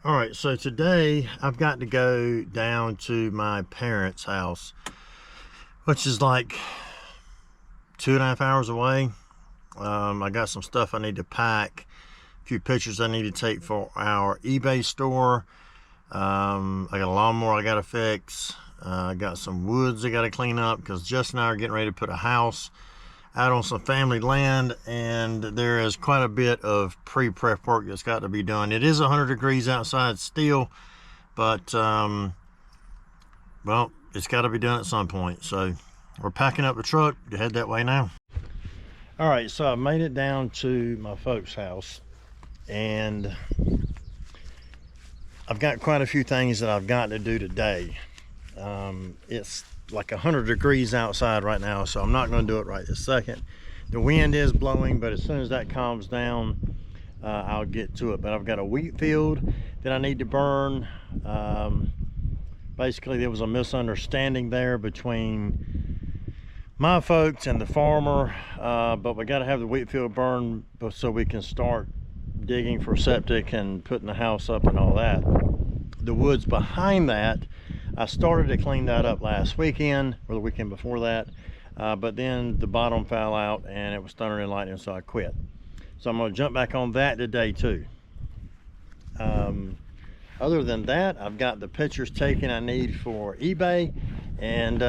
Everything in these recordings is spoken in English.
All right, so today I've got to go down to my parents' house, which is like 2.5 hours away. I got some stuff I need to pack, a few pictures I need to take for our eBay store. I got a lawnmower I got to fix. I got some woods I got to clean up because Jess and I are getting ready to put a house out on some family land, and there is quite a bit of pre-prep work that's got to be done. It is 100 degrees outside still, but well, it's got to be done at some point. So we're packing up the truck to head that way now. All right, so I made it down to my folks' house, and I've got quite a few things that I've got to do today. It's like 100 degrees outside right now, so I'm not going to do it right this second. The wind is blowing, but as soon as that calms down, I'll get to it. But I've got a wheat field that I need to burn. Basically, there was a misunderstanding there between my folks and the farmer, but we got to have the wheat field burned so we can start digging for septic and putting the house up and all that. The woods behind that, I started to clean that up last weekend or the weekend before that, but then the bottom fell out and it was thunder and lightning, so I quit. So I'm going to jump back on that today too. Other than that, I've got the pictures taken I need for eBay, and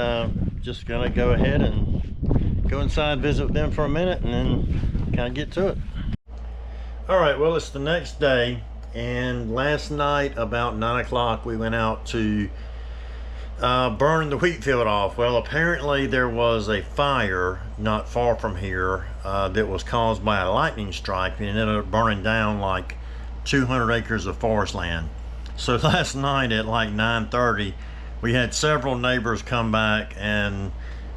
just going to go ahead and go inside, visit with them for a minute, and then kind of get to it. All right, well, it's the next day, and last night about 9 o'clock we went out to burn the wheat field off. Well, apparently there was a fire not far from here that was caused by a lightning strike, and it ended up burning down like 200 acres of forest land. So last night at like 9:30, we had several neighbors come back and,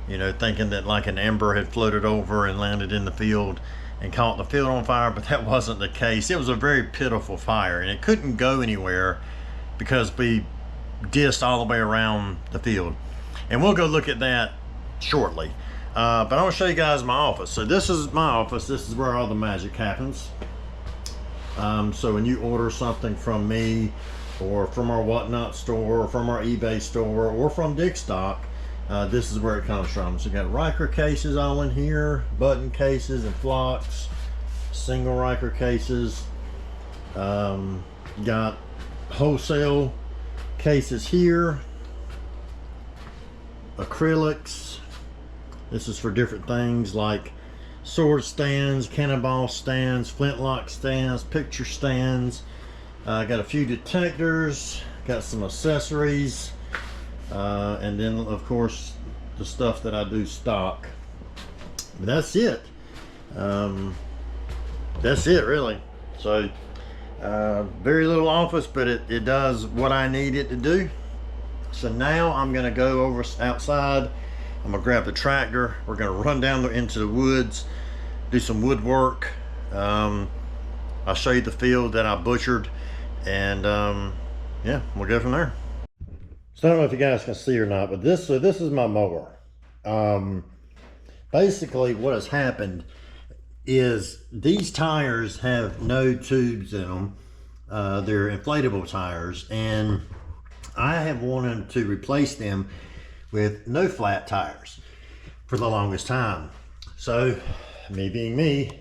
you know, thinking that like an ember had floated over and landed in the field and caught the field on fire, but that wasn't the case. It was a very pitiful fire, and it couldn't go anywhere because we disced all the way around the field, and we'll go look at that shortly. But I'm gonna show you guys my office. So this is my office. This is where all the magic happens. So when you order something from me or from our Whatnot store or from our eBay store or from Dig Stock, this is where it comes from. So you got Riker cases all in here, button cases and flocks, single Riker cases. Got wholesale cases here, acrylics. This is for different things like sword stands, cannonball stands, flintlock stands, picture stands. Got a few detectors, got some accessories, and then of course the stuff that I do stock. But that's it. That's it really. So very little office, but it does what I need it to do. So now I'm gonna go over outside. I'm gonna grab the tractor. We're gonna run down into the woods, do some woodwork. I'll show you the field that I butchered, and yeah, we'll go from there. So I don't know if you guys can see or not, but this is my mower. Basically what has happened is these tires have no tubes in them. They're inflatable tires, and I have wanted to replace them with no flat tires for the longest time. So me being me,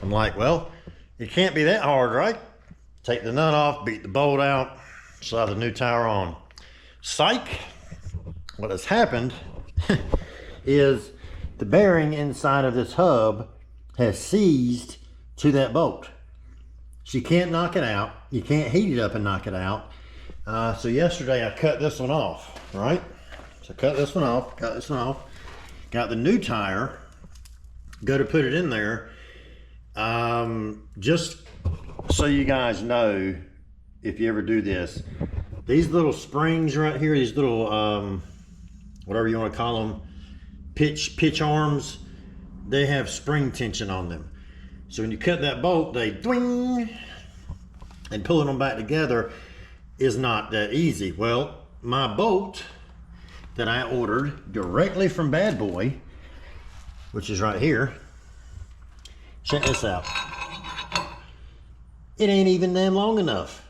I'm like, well, it can't be that hard, right? Take the nut off, beat the bolt out, slide the new tire on. Psych! What has happened is the bearing inside of this hub has seized to that bolt. So you can't knock it out. You can't heat it up and knock it out. So yesterday I cut this one off, right? So cut this one off, got the new tire, go to put it in there. Just so you guys know, if you ever do this, these little springs right here, these little, whatever you want to call them, pitch arms, they have spring tension on them. So when you cut that bolt, they dwing, and pulling them back together is not that easy. Well, my bolt that I ordered directly from Bad Boy, which is right here, check this out. It ain't even damn long enough.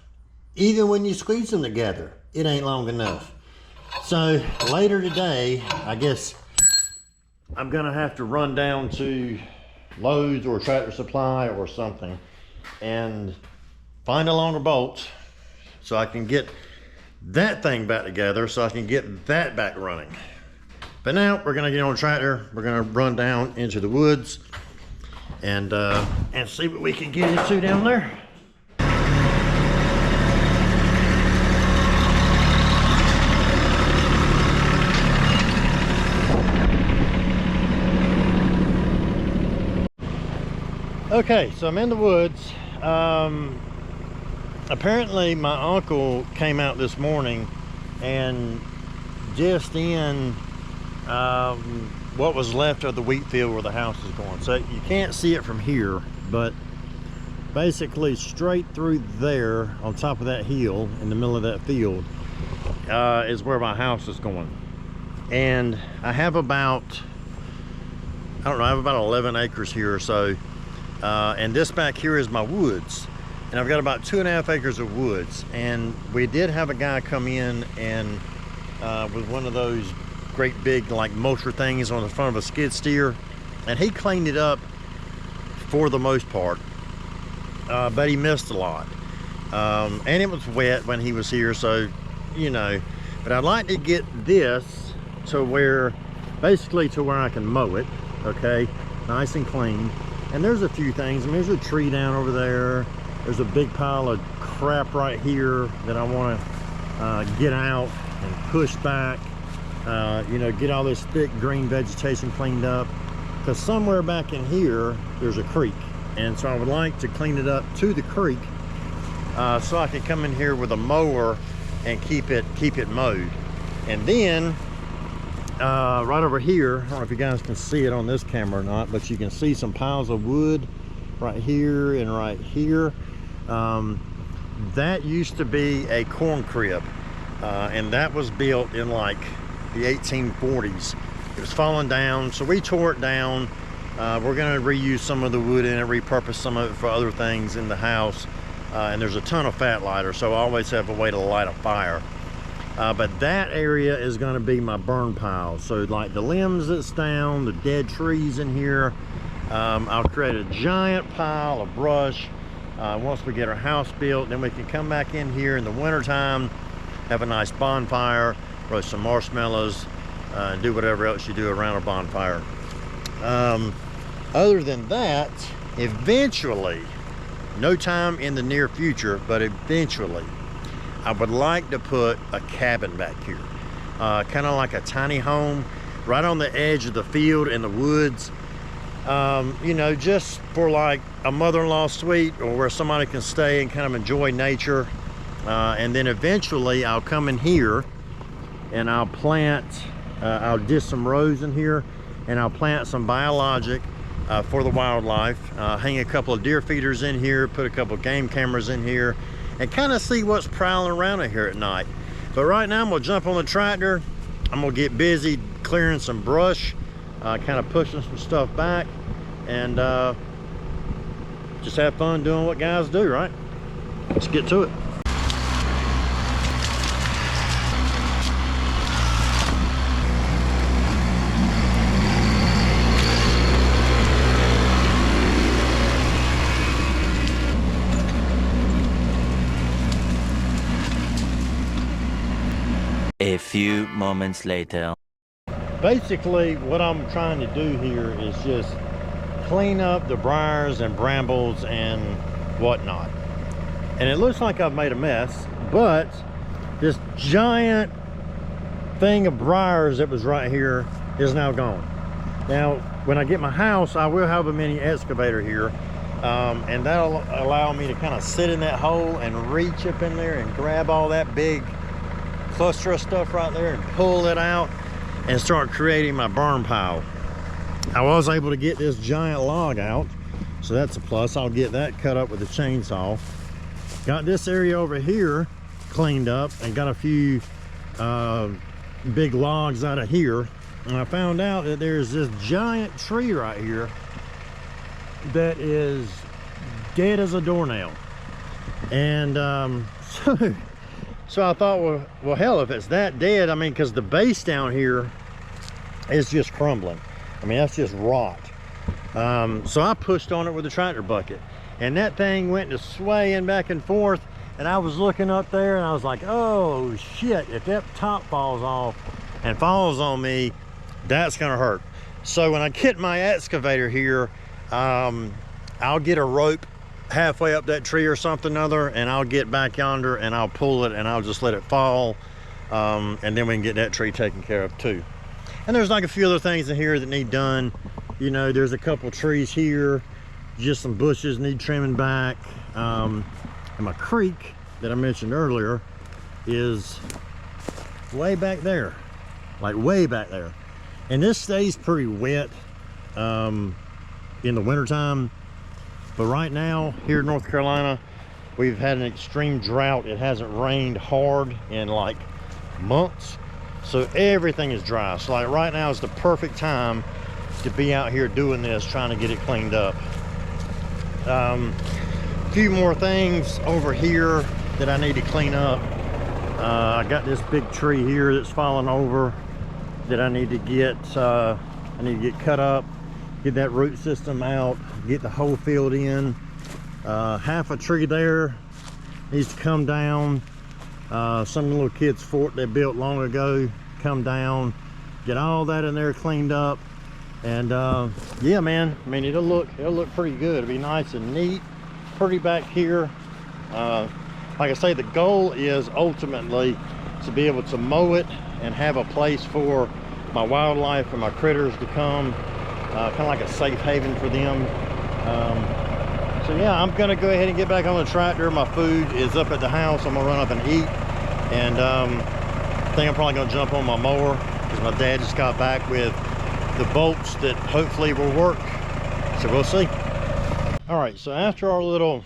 even when you squeeze them together, it ain't long enough. So later today, I guess I'm gonna have to run down to Lowe's or Tractor Supply or something and find a longer bolt so I can get that thing back together, so I can get that back running. But now we're gonna get on a tractor, we're gonna run down into the woods and see what we can get into down there. Okay, so I'm in the woods. Apparently my uncle came out this morning and just in what was left of the wheat field where the house is going. So you can't see it from here, but basically straight through there on top of that hill in the middle of that field is where my house is going. And I have about, I don't know, I have about 11 acres here or so. And this back here is my woods. And I've got about 2.5 acres of woods. And we did have a guy come in and with one of those great big like mulcher things on the front of a skid steer. And he cleaned it up for the most part. But he missed a lot. And it was wet when he was here, so, you know. But I'd like to get this to where, basically to where I can mow it, okay? Nice and clean. And there's a few things. I mean, there's a tree down over there. There's a big pile of crap right here that I want to get out and push back. You know, get all this thick green vegetation cleaned up. Because somewhere back in here, there's a creek. And so I would like to clean it up to the creek so I can come in here with a mower and keep it mowed. And then right over here, I don't know if you guys can see it on this camera or not, but you can see some piles of wood right here and right here. That used to be a corn crib, and that was built in like the 1840s. It was falling down, so we tore it down. We're going to reuse some of the wood in it, repurpose some of it for other things in the house. And there's a ton of fat lighter, so I always have a way to light a fire. But that area is going to be my burn pile. So like the limbs that's down, the dead trees in here, I'll create a giant pile of brush. Once we get our house built, then we can come back in here in the wintertime, have a nice bonfire, roast some marshmallows, and do whatever else you do around a bonfire. Other than that, eventually, no time in the near future, but eventually, I would like to put a cabin back here. Kind of like a tiny home right on the edge of the field in the woods. You know, just for like a mother-in-law suite, or where somebody can stay and kind of enjoy nature. And then eventually I'll come in here and I'll plant, I'll dish some rows in here, and I'll plant some biologic for the wildlife. Hang a couple of deer feeders in here, put a couple of game cameras in here, and kind of see what's prowling around in here at night. But right now I'm gonna jump on the tractor. I'm gonna get busy clearing some brush, kind of pushing some stuff back, and just have fun doing what guys do, right? Let's get to it. A few moments later. Basically, what I'm trying to do here is just clean up the briars and brambles and whatnot. And it looks like I've made a mess, but this giant thing of briars that was right here is now gone. Now, when I get my house, I will have a mini excavator here, and that'll allow me to kind of sit in that hole and reach up in there and grab all that big cluster of stuff right there and pull it out and start creating my burn pile. I was able to get this giant log out, so that's a plus. I'll get that cut up with a chainsaw. Got this area over here cleaned up and got a few big logs out of here, and I found out that there's this giant tree right here that is dead as a doornail. And So I thought, well, hell, if it's that dead, I mean, because the base down here is just crumbling. I mean, that's just rot. So I pushed on it with a tractor bucket, and that thing went to swaying back and forth, and I was looking up there, and I was like, oh shit, if that top falls off and falls on me, that's gonna hurt. So when I get my excavator here, I'll get a rope halfway up that tree or something other, and I'll get back yonder and I'll pull it and I'll just let it fall, and then we can get that tree taken care of too. And there's like a few other things in here that need done. You know, there's a couple trees here, just some bushes need trimming back, and my creek that I mentioned earlier is way back there, like way back there. And this stays pretty wet in the wintertime. But right now, here in North Carolina, we've had an extreme drought. It hasn't rained hard in like months. So everything is dry. So like right now is the perfect time to be out here doing this, trying to get it cleaned up. A few more things over here that I need to clean up. I got this big tree here that's fallen over that I need to get cut up, get that root system out, get the whole field in. Half a tree there needs to come down. Some of the little kids' fort they built long ago come down, get all that in there cleaned up, and yeah, man, I mean, it'll look pretty good. It'll be nice and neat, pretty back here. Like I say, the goal is ultimately to be able to mow it and have a place for my wildlife and my critters to come, kind of like a safe haven for them. So yeah, I'm gonna go ahead and get back on the tractor. My food is up at the house. I'm gonna run up and eat, and I think I'm probably gonna jump on my mower because my dad just got back with the bolts that hopefully will work, so we'll see. All right, so after our little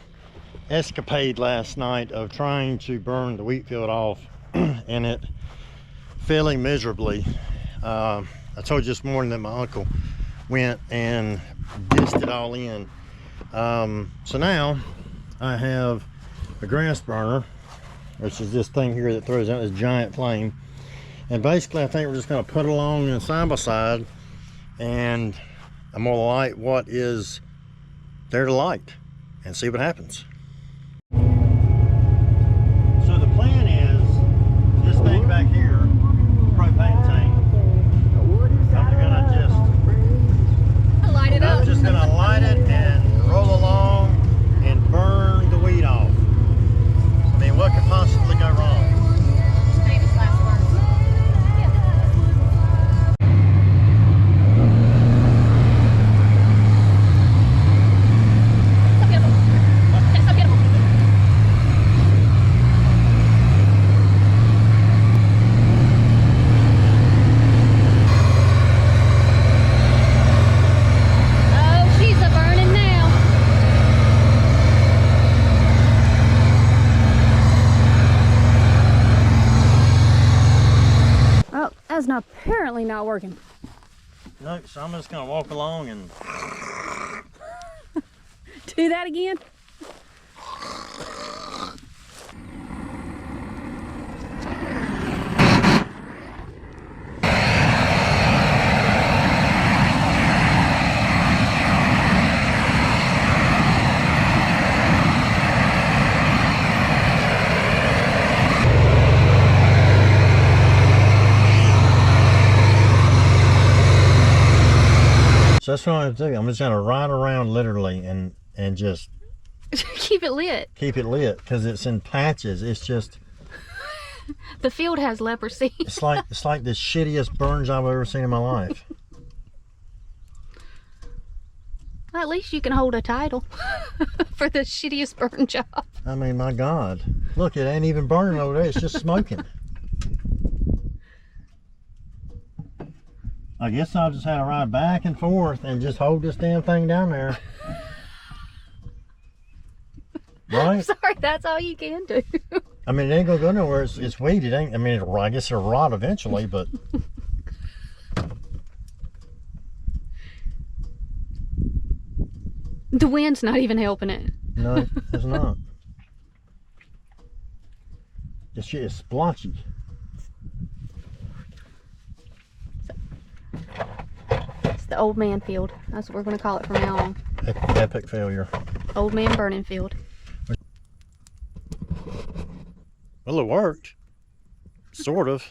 escapade last night of trying to burn the wheat field off and it failing miserably, I told you this morning that my uncle went and dished it all in. So now I have a grass burner, which is this thing here that throws out this giant flame, and basically I think we're just going to put it along and side by side, and I'm going to light what is there to light and see what happens. So the plan is this thing back here, propane tank, I'm just gonna light it and roll along and burn the weed off. I mean, what could possibly go wrong? Famous last words. So beautiful. It's so beautiful. That's not apparently not working. No, so I'm just gonna walk along and do that again. so that's what I'm gonna do. I'm just gonna ride around literally and just keep it lit. Keep it lit because it's in patches. It's just the field has leprosy. it's like the shittiest burn job I've ever seen in my life. Well, at least you can hold a title for the shittiest burn job. I mean, my God, look, it ain't even burning over there. It's just smoking. I guess I'll just have to ride back and forth and just hold this damn thing down there. Right? Sorry, that's all you can do. I mean, it ain't gonna go nowhere. It's weed. It ain't. I mean, I guess it'll rot eventually, but. The wind's not even helping it. No, it's not. This shit is splotchy. It's the old man field. That's what we're going to call it from now on. Epic failure. Old man burning field. Well, it worked. Sort of.